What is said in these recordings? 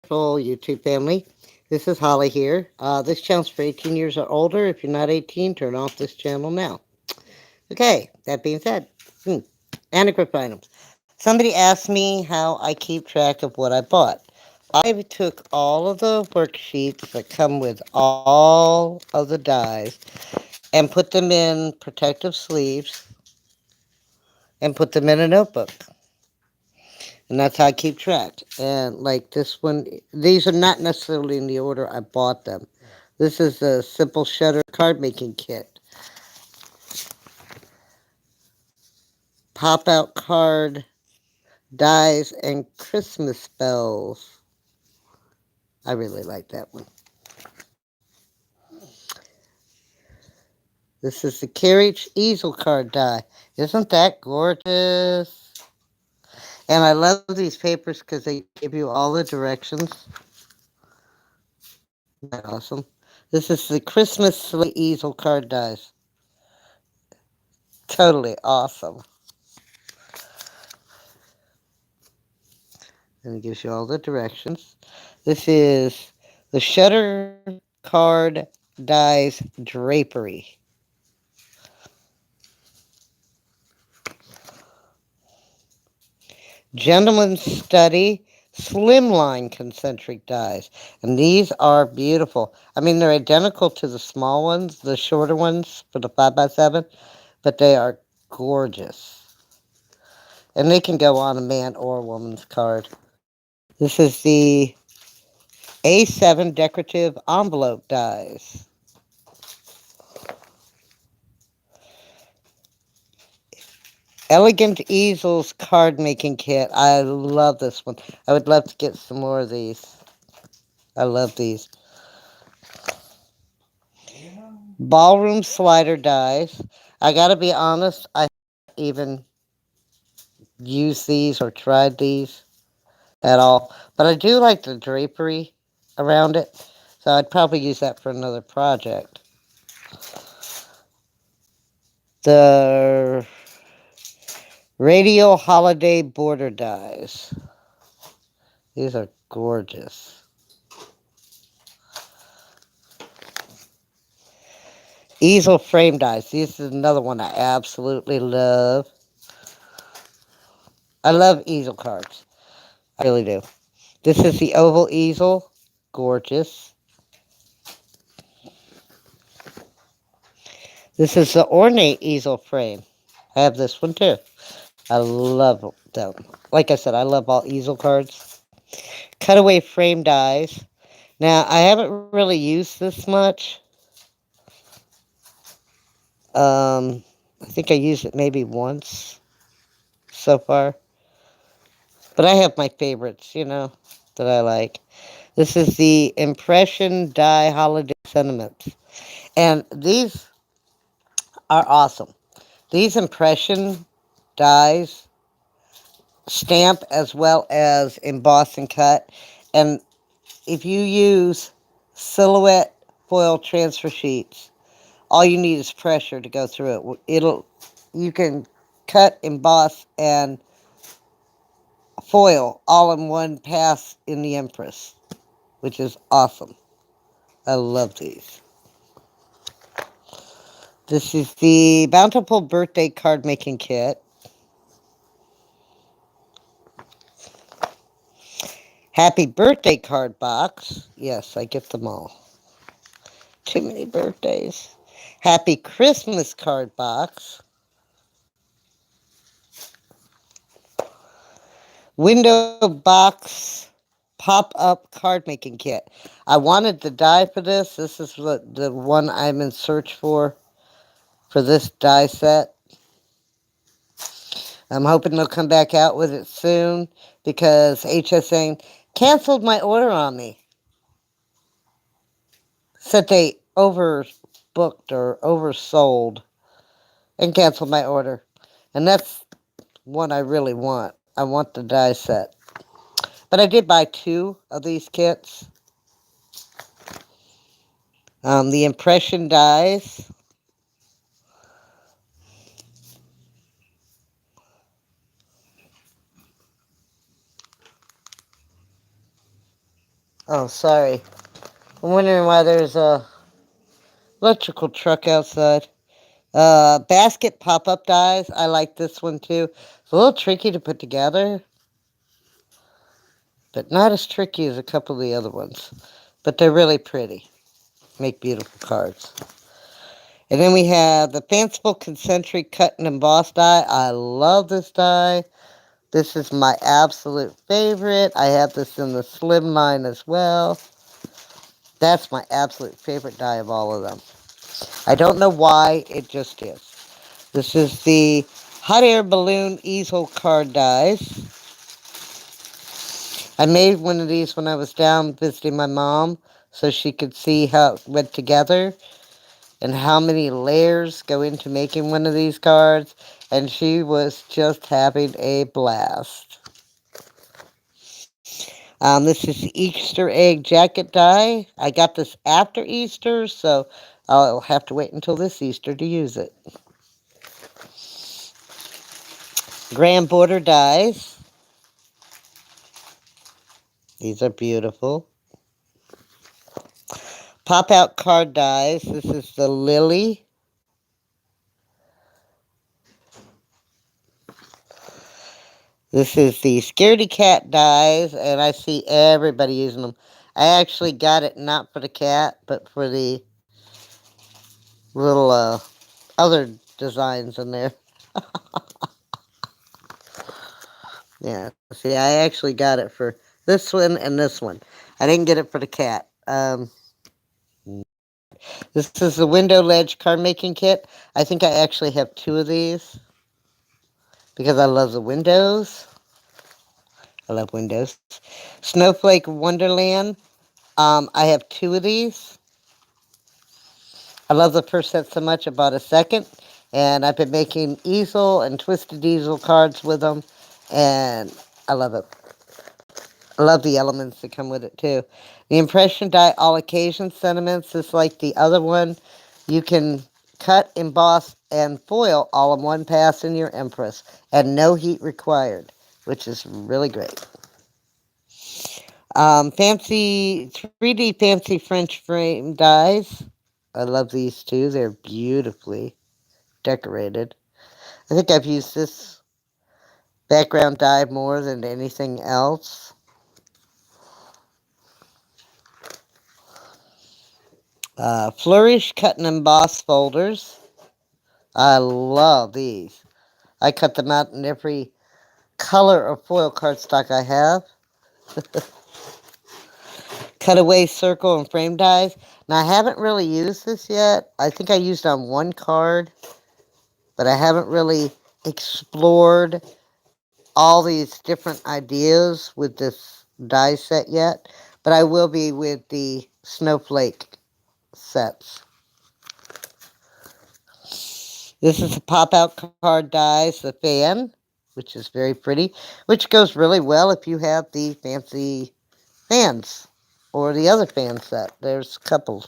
YouTube family. This is Holly here. This channel's for 18 years or older. If you're not 18, turn off this channel now. Okay, that being said, Anagriff items. Somebody asked me how I keep track of what I bought. I took all of the worksheets that come with all of the dies and put them in protective sleeves and put them in a notebook. And that's how I keep track. And like this one, these are not necessarily in the order I bought them. This is a simple shutter card making kit. Pop out card, dies, and Christmas bells. I really like that one. This is the Carriage Easel card die. Isn't that gorgeous? And I love these papers because they give you all the directions. Isn't that awesome? This is the Christmas Sleigh Easel card dies. Totally awesome. And it gives you all the directions. This is the Shutter Card Dies Drapery. Gentleman's Study Slimline Concentric Dies. And these are beautiful. I mean, they're identical to the small ones, the shorter ones for the 5x7, but they are gorgeous. And they can go on a man or a woman's card. This is the A7 Decorative Envelope Dies. Elegant Easels card making kit. I love this one. I would love to get some more of these. I love these. Ballroom slider dies. I gotta be honest, I haven't even used these or tried these at all. But I do like the drapery around it. So I'd probably use that for another project. The Radial Holiday Border dies. These are gorgeous. Easel frame dies. This is another one I absolutely love. I love easel cards. I really do. This is the oval easel. Gorgeous. This is the ornate easel frame. I have this one too. I love them. Like I said, I love all easel cards. Cutaway frame dies. Now, I haven't really used this much. I think I used it maybe once so far. But I have my favorites, that I like. This is the Impression Die Holiday Sentiments. And these are awesome. These Impression dies stamp as well as emboss and cut. And if you use silhouette foil transfer sheets, all you need is pressure to go through it. You can cut, emboss, and foil all in one pass in the Empress, which is awesome. I love these. This is the Bountiful Birthday Card Making Kit. Happy Birthday Card Box. Yes, I get them all. Too many birthdays. Happy Christmas Card Box. Window Box Pop-Up Card Making Kit. I wanted to die for this. This is the one I'm in search for this die set. I'm hoping they'll come back out with it soon because HSA canceled my order on me. Said they overbooked or oversold and canceled my order. And that's one I really want. I want the die set. But I did buy 2 of these kits. The impression dies. Oh, sorry. I'm wondering why there's a electrical truck outside. Basket pop-up dies. I like this one too. It's a little tricky to put together, but not as tricky as a couple of the other ones. But they're really pretty. Make beautiful cards. And then we have the Fanciful Concentric Cut and Emboss die. I love this die. This is my absolute favorite. I have this in the slim line as well. That's my absolute favorite die of all of them. I don't know why, it just is. This is the Hot Air Balloon Easel card dies. I made one of these when I was down visiting my mom so she could see how it went together and how many layers go into making one of these cards, and she was just having a blast. This is the Easter egg jacket die. I got this after Easter, so I'll have to wait until this Easter to use it. Grand border dies. These are beautiful. Pop out card dies. This is the Lily. This is the Scaredy Cat dies, and I see everybody using them. I actually got it not for the cat, but for the little other designs in there. Yeah, see, I actually got it for this one and this one. I didn't get it for the cat. This is the Window Ledge card making kit. I think I actually have two of these because I love the windows. I love windows. Snowflake Wonderland. I have two of these. I love the first set so much I bought a second. And I've been making easel and twisted easel cards with them. And I love it. I love the elements that come with it too. The impression die all occasion sentiments is like the other one. You can cut, emboss, and foil all in one pass in your Empress. And no heat required, which is really great. Fancy 3D fancy French frame dies. I love these too. They're beautifully decorated. I think I've used this background die more than anything else. Flourish cut and emboss folders. I love these. I cut them out in every color of foil cardstock I have. Cutaway circle and frame dies. Now, I haven't really used this yet. I think I used on one card, but I haven't really explored all these different ideas with this die set yet. But I will be with the snowflake sets. This is a pop-out card dies, the fan, which is very pretty, which goes really well if you have the fancy fans or the other fan set. There's a couple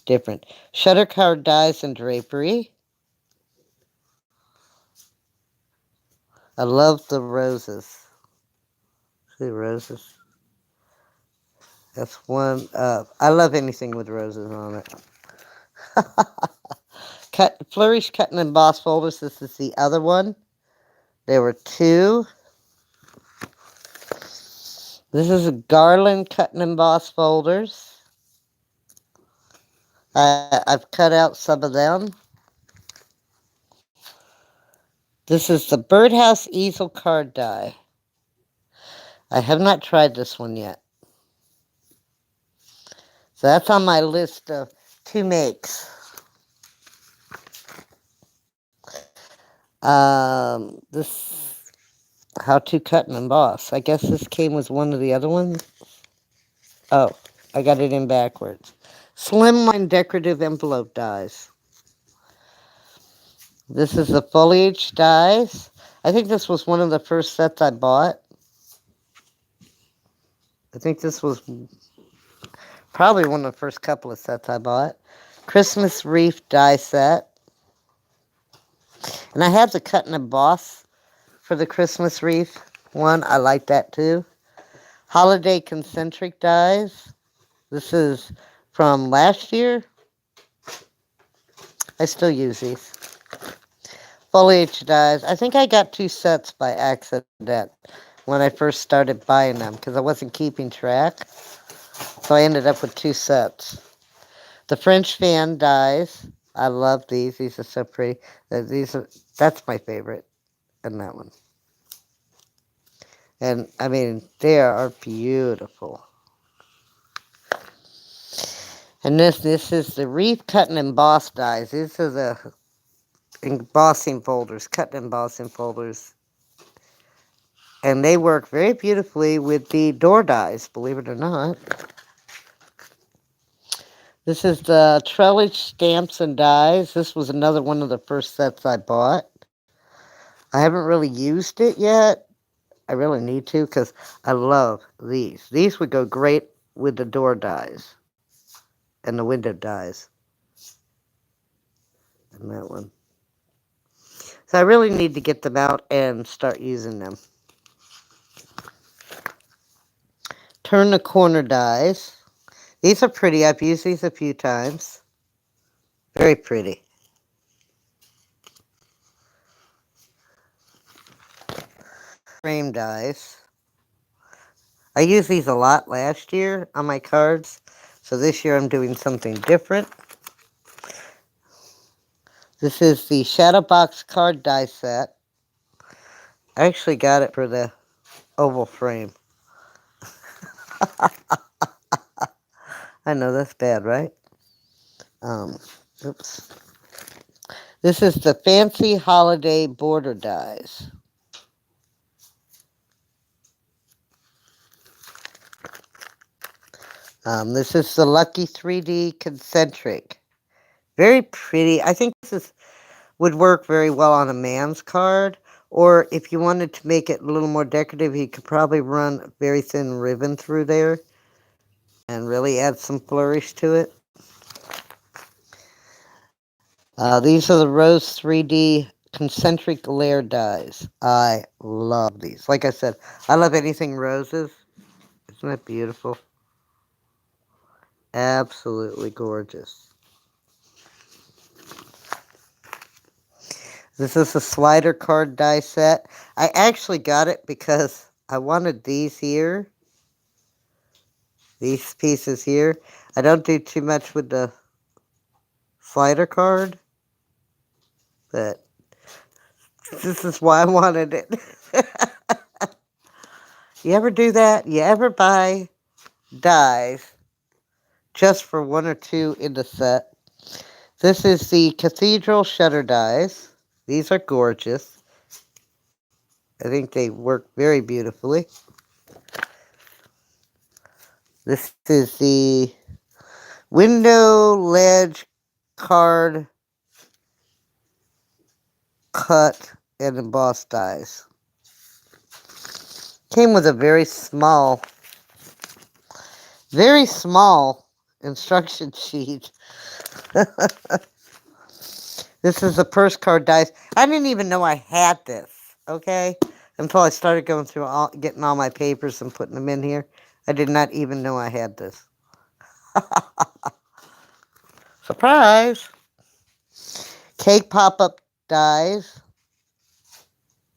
different. Shutter card dies and drapery. I love the roses. See the roses? That's one. I love anything with roses on it. Flourish, cut, and emboss folders. This is the other one. There were two. This is a garland cut and emboss folders. I've cut out some of them. This is the Birdhouse Easel card die. I have not tried this one yet. So that's on my list of to makes. This how to cut and emboss. I guess this came with one of the other ones. Oh, I got it in backwards. Slimline decorative envelope dies. This is the foliage dies. I think this was one of the first sets I bought. I think this was probably one of the first couple of sets I bought. Christmas wreath die set. And I have the cut and emboss for the Christmas wreath one. I like that too. Holiday concentric dies. This is from last year. I still use these. Foliage dies. I think I got 2 sets by accident when I first started buying them because I wasn't keeping track. So I ended up with 2 sets. The French fan dies. I love these. These are so pretty. That's my favorite. And that one. And I mean, they are beautiful. And this is the Reef Cut and Emboss dies. These are the embossing folders, cut and embossing folders. And they work very beautifully with the door dies, believe it or not. This is the Trellis Stamps and Dies. This was another one of the first sets I bought. I haven't really used it yet. I really need to because I love these. These would go great with the door dies and the window dies. And that one. So I really need to get them out and start using them. Turn the corner dies. These are pretty. I've used these a few times. Very pretty. Frame dies. I used these a lot last year on my cards. So this year I'm doing something different. This is the Shadow Box card die set. I actually got it for the oval frame. I know that's bad, right? Oops. This is the Fancy Holiday Border dies. This is the Lucky 3D Concentric. Very pretty. I think this would work very well on a man's card. Or if you wanted to make it a little more decorative, you could probably run a very thin ribbon through there and really add some flourish to it. These are the Rose 3D Concentric Layer dies. I love these. Like I said, I love anything roses. Isn't that beautiful? Absolutely gorgeous. This is a slider card die set. I actually got it because I wanted these here. These pieces here. I don't do too much with the slider card, but this is why I wanted it. You ever do that? You ever buy dies just for 1 or 2 in the set? This is the Cathedral Shutter dies. These are gorgeous. I think they work very beautifully. This is the Window Ledge Card Cut and Emboss dies. Came with a very small instruction sheet. This is the purse card dice. I didn't even know I had this, okay? Until I started going through getting all my papers and putting them in here. I did not even know I had this. Surprise! Cake pop-up dies.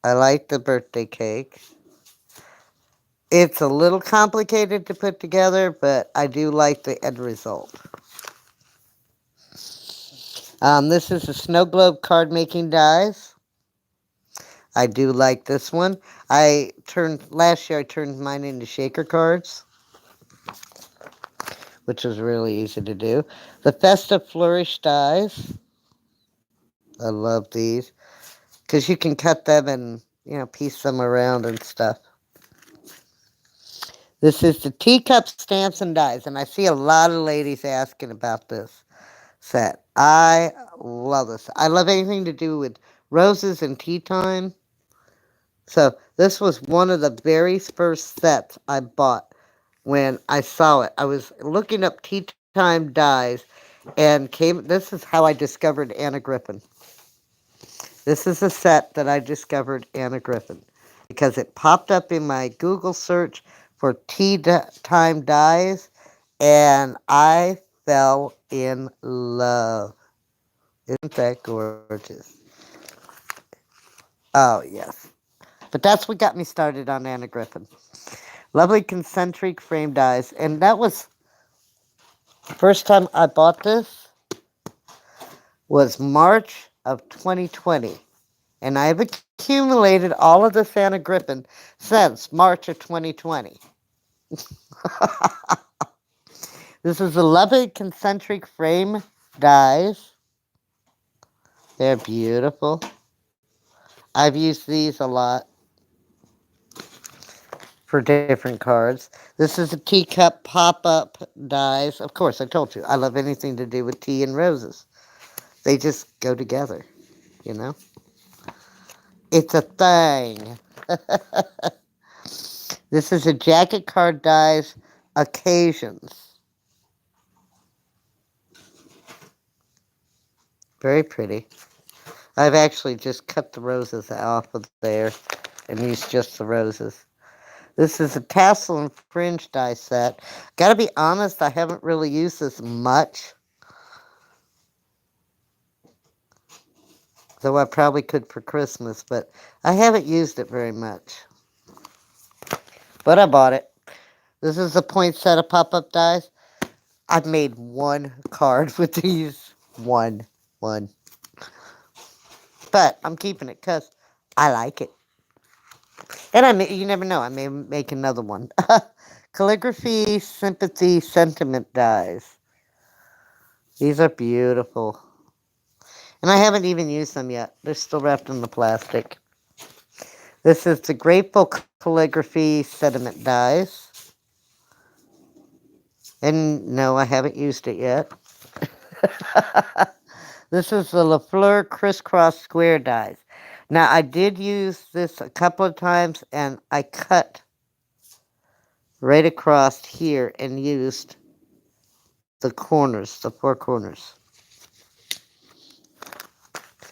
I like the birthday cake. It's a little complicated to put together, but I do like the end result. This is the Snow Globe card making dies. I do like this one. Last year I turned mine into shaker cards, which was really easy to do. The Festive Flourish dies. I love these because you can cut them and, piece them around and stuff. This is the Teacup Stamps and Dies, and I see a lot of ladies asking about this set. I love this. I love anything to do with roses and tea time. So this was one of the very first sets I bought when I saw it. I was looking up tea time dies and this is how I discovered Anna Griffin. This is a set that I discovered Anna Griffin because it popped up in my Google search for time dies, and I fell in love. Isn't that gorgeous? Oh, yes. But that's what got me started on Anna Griffin. Lovely concentric frame dies. And that was the first time I bought this was March of 2020. And I've accumulated all of this Anna Griffin since March of 2020. This is a lovely concentric frame dies. They're beautiful. I've used these a lot for different cards. This is a teacup pop-up dies. Of course, I told you, I love anything to do with tea and roses. They just go together, you know? It's a thing. This is a jacket card dies occasions. Very pretty. I've actually just cut the roses off of there and used just the roses. This is a tassel and fringe die set. Gotta be honest, I haven't really used this much. Though I probably could for Christmas, but I haven't used it very much. But I bought it. This is a poinsettia pop-up dies. I've made one card with these. One. But I'm keeping it because I like it. And you never know, I may make another one. Calligraphy, sympathy, sentiment dies. These are beautiful. And I haven't even used them yet. They're still wrapped in the plastic. This is the Grateful Calligraphy Sediment dies. And no, I haven't used it yet. This is the LaFleur Crisscross Square dies. Now, I did use this a couple of times, and I cut right across here and used the corners, the four corners.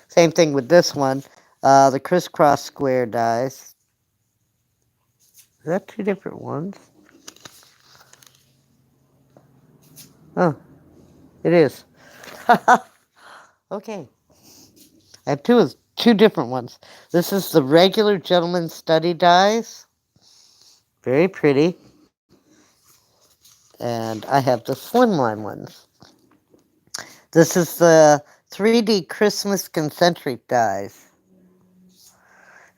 Same thing with this one, the Crisscross Square dies. Is that two different ones? Oh, it is. Okay. I have two different ones. This is the regular Gentleman Study dies. Very pretty. And I have the slimline ones. This is the 3D Christmas concentric dies.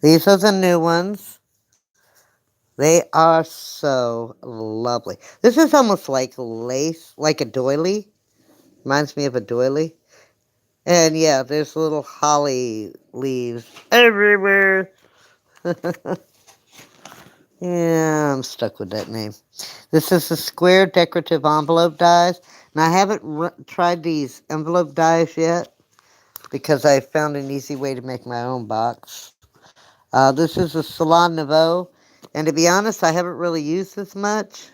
These are the new ones. They are so lovely. This is almost like lace, like a doily. Reminds me of a doily. And yeah, there's little holly leaves everywhere. Yeah, I'm stuck with that name. This is the square decorative envelope dies. Now, I haven't tried these envelope dies yet because I found an easy way to make my own box. This is a Salon Nouveau. And to be honest, I haven't really used this much.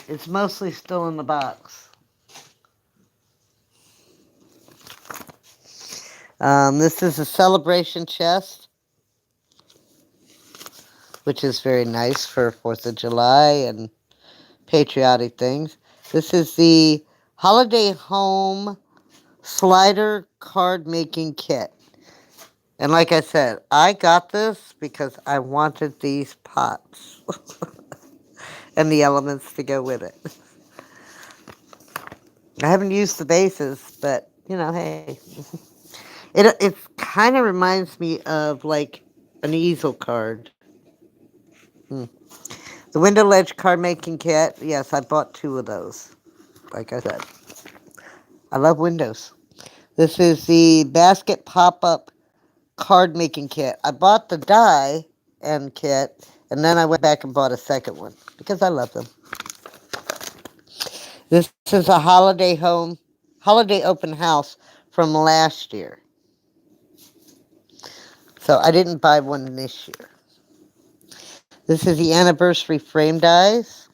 It's mostly still in the box. This is a Celebration chest, which is very nice for 4th of July and patriotic things. This is the Holiday Home Slider Card Making Kit. And like I said, I got this because I wanted these pots and the elements to go with it. I haven't used the bases, but, you know, hey. It kind of reminds me of, like, an easel card. The Window Ledge Card Making Kit. Yes, I bought 2 of those. Like I said. I love windows. This is the Basket Pop-Up Card Making Kit. I bought the die and kit, and then I went back and bought a second one because I love them. This is a holiday open house from last year. So I didn't buy one this year. This is the anniversary frame dies.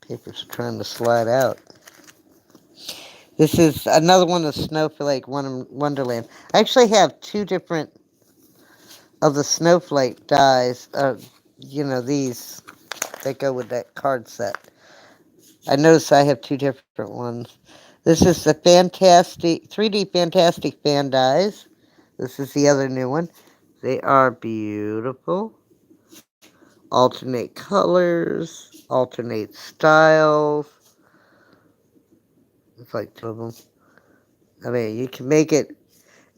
Paper's trying to slide out. This is another one of Snowflake Wonderland. I actually have two different of the Snowflake dies. These that go with that card set. I notice I have two different ones. This is the Fantastic 3D Fantastic Fan dies. This is the other new one. They are beautiful. Alternate colors, alternate styles. It's like two of them. I mean, you can make it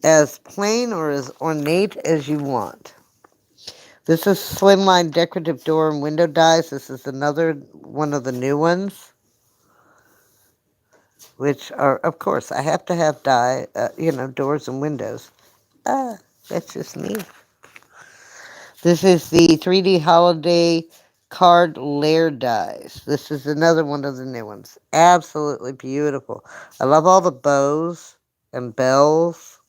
as plain or as ornate as you want. This is Slimline Decorative Door and Window Dies. This is another one of the new ones, which are, of course, I have to have doors and windows. That's just me. This is the 3D Holiday Card Layer Dies. This is another one of the new ones. Absolutely beautiful. I love all the bows and bells.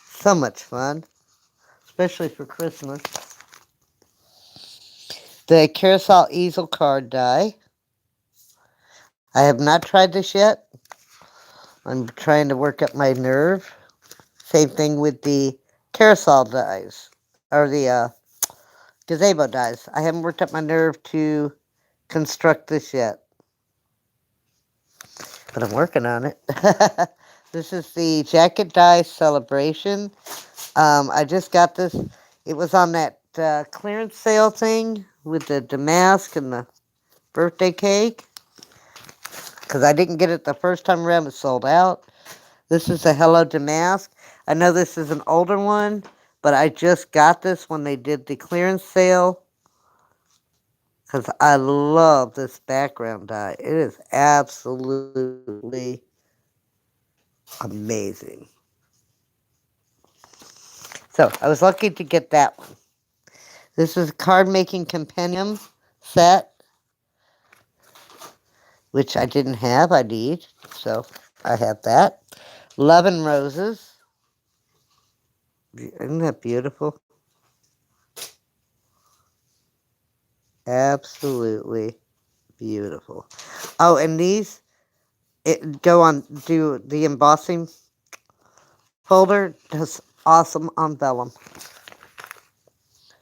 So much fun, especially for Christmas. The Carousel Easel Card Die. I have not tried this yet. I'm trying to work up my nerve. Same thing with the Carousel dies, or the gazebo dies. I haven't worked up my nerve to construct this yet, but I'm working on it. This is the Jacket Die Celebration. I just got this. It was on that clearance sale thing with the damask and the birthday cake, because I didn't get it the first time around. It was sold out. This is a Hello Damask. I know this is an older one, but I just got this when they did the clearance sale, because I love this background die. It is absolutely amazing. So I was lucky to get that one. This is a card making compendium set, which I didn't have. I need, so I have that. Love and Roses. Isn't that beautiful? Absolutely beautiful. Oh, and these do the embossing folder. Does awesome on vellum.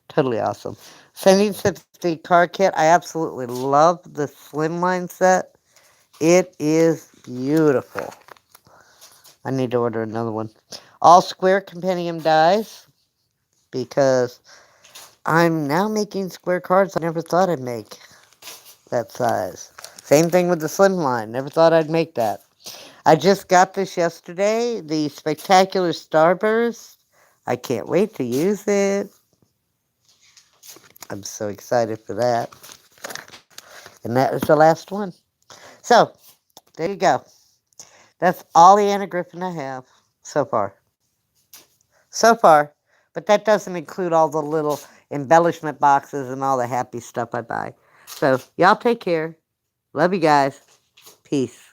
Totally awesome. Sending Sympathy card kit. I absolutely love the Slimline set. It is beautiful. I need to order another one. All square compendium dies, because I'm now making square cards I never thought I'd make that size. Same thing with the Slimline. Never thought I'd make that. I just got this yesterday, the Spectacular Starburst. I can't wait to use it. I'm so excited for that. And that is the last one. So, there you go. That's all the Anna Griffin I have so far. So far. But that doesn't include all the little embellishment boxes and all the happy stuff I buy. So, y'all take care. Love you guys. Peace.